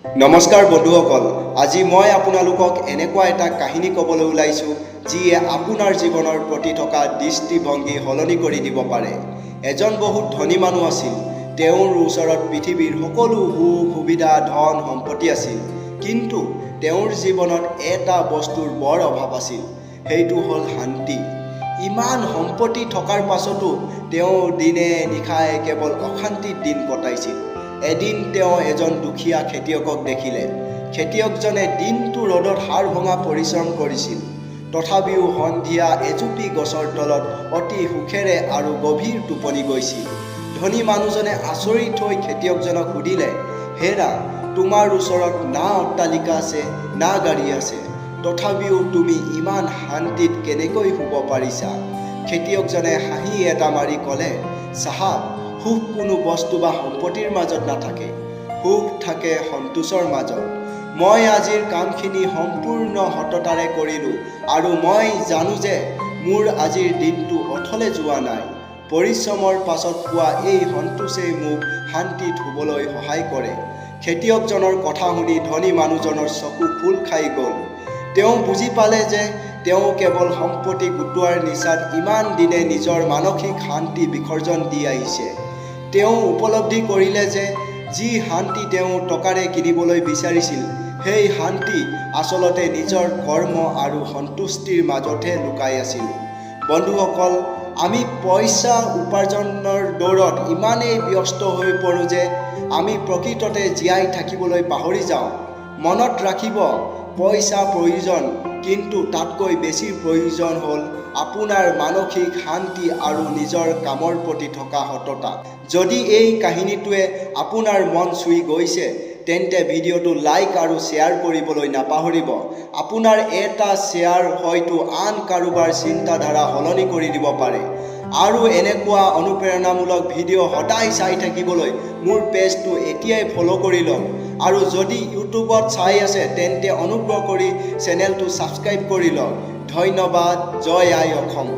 নমস্কাৰ বন্ধুসকল, আজি মই আপোনালোকক এনেকুৱা এটা কাহিনী ক'বলৈ ওলাইছোঁ যিয়ে আপোনাৰ জীৱনৰ প্ৰতি থকা দৃষ্টিভংগী সলনি কৰি দিব পাৰে। এজন বহুত ধনী মানুহ আছিল। তেওঁৰ ওচৰত পৃথিৱীৰ সকলো সুবিধা ধন সম্পত্তি আছিল, কিন্তু তেওঁৰ জীৱনত এটা বস্তুৰ বৰ অভাৱ আছিল, সেইটো হ'ল শান্তি। ইমান সম্পত্তি থকাৰ পাছতো তেওঁ দিনে নিশাই কেৱল অশান্তিত দিন কটাইছিল। এদিন তেওঁ এজন দুখীয়া খেতিয়কক দেখিলে। খেতিয়কজনে দিনটো ৰ'দত হাড় ভঙা পৰিশ্ৰম কৰিছিল, তথাপিও সন্ধিয়া এজুপি গছৰ তলত অতি সুখেৰে আৰু গভীৰ টোপনি গৈছিল। ধনী মানুহজনে আচৰিত হৈ খেতিয়কজনক সুধিলে, হেৰা, তোমাৰ ওচৰত না অট্টালিকা আছে না গাড়ী আছে, তথাপিও তুমি ইমান শান্তিত কেনেকৈ শুব পাৰিছা? খেতিয়কজনে হাঁহি এটা মাৰি ক'লে, চাহাব, সুখ কোনো বস্তু বা সম্পত্তিৰ মাজত নাথাকে, সুখ থাকে সন্তোষৰ মাজত। মই আজিৰ কামখিনি সম্পূৰ্ণ সততাৰে কৰিলোঁ আৰু মই জানো যে মোৰ আজিৰ দিনটো অথলে যোৱা নাই। পৰিশ্ৰমৰ পাছত পোৱা এই সন্তোষেই মোক শান্তিত শুবলৈ সহায় কৰে। খেতিয়কজনৰ কথা শুনি ধনী মানুহজনৰ চকু খোল খাই গ'ল। তেওঁ বুজি পালে যে তেওঁ কেৱল সম্পত্তি গোটোৱাৰ নিচাত ইমান দিনে নিজৰ মানসিক শান্তি বিসৰ্জন দি আহিছে। তেওঁ উপলব্ধি কৰিলে যে যি শান্তি তেওঁ টকাৰে কিনিবলৈ বিচাৰিছিল, সেই শান্তি আচলতে নিজৰ কৰ্ম আৰু সন্তুষ্টিৰ মাজতহে লুকাই আছিল। বন্ধুসকল, আমি পইচা উপাৰ্জনৰ দৌৰত ইমানেই ব্যস্ত হৈ পৰোঁ যে আমি প্ৰকৃততে জীয়াই থাকিবলৈ পাহৰি যাওঁ। মনত ৰাখিব, পইচা প্ৰয়োজন, কিন্তু তাতকৈ বেছি প্ৰয়োজন হ'ল আপোনাৰ মানসিক শান্তি আৰু নিজৰ কামৰ প্ৰতি থকা সততা। যদি এই কাহিনীটোৱে আপোনাৰ মন চুই গৈছে, তেন্তে ভিডিঅ'টো লাইক আৰু শ্বেয়াৰ কৰিবলৈ নাপাহৰিব। আপোনাৰ এটা শ্বেয়াৰ হয়তো আন কাৰোবাৰ চিন্তাধাৰা সলনি কৰি দিব পাৰে। আৰু এনেকুৱা অনুপ্ৰেৰণামূলক ভিডিঅ' সদায় চাই থাকিবলৈ মোৰ পেজটো এতিয়াই ফ'ল' কৰি লওক। আৰু যদি ইউটিউবত চাই আছে, তেন্তে অনুগ্ৰহ কৰি চেনেলটো ছাবস্ক্ৰাইব কৰি লওক। ধন্যবাদ। জয় আই অসম।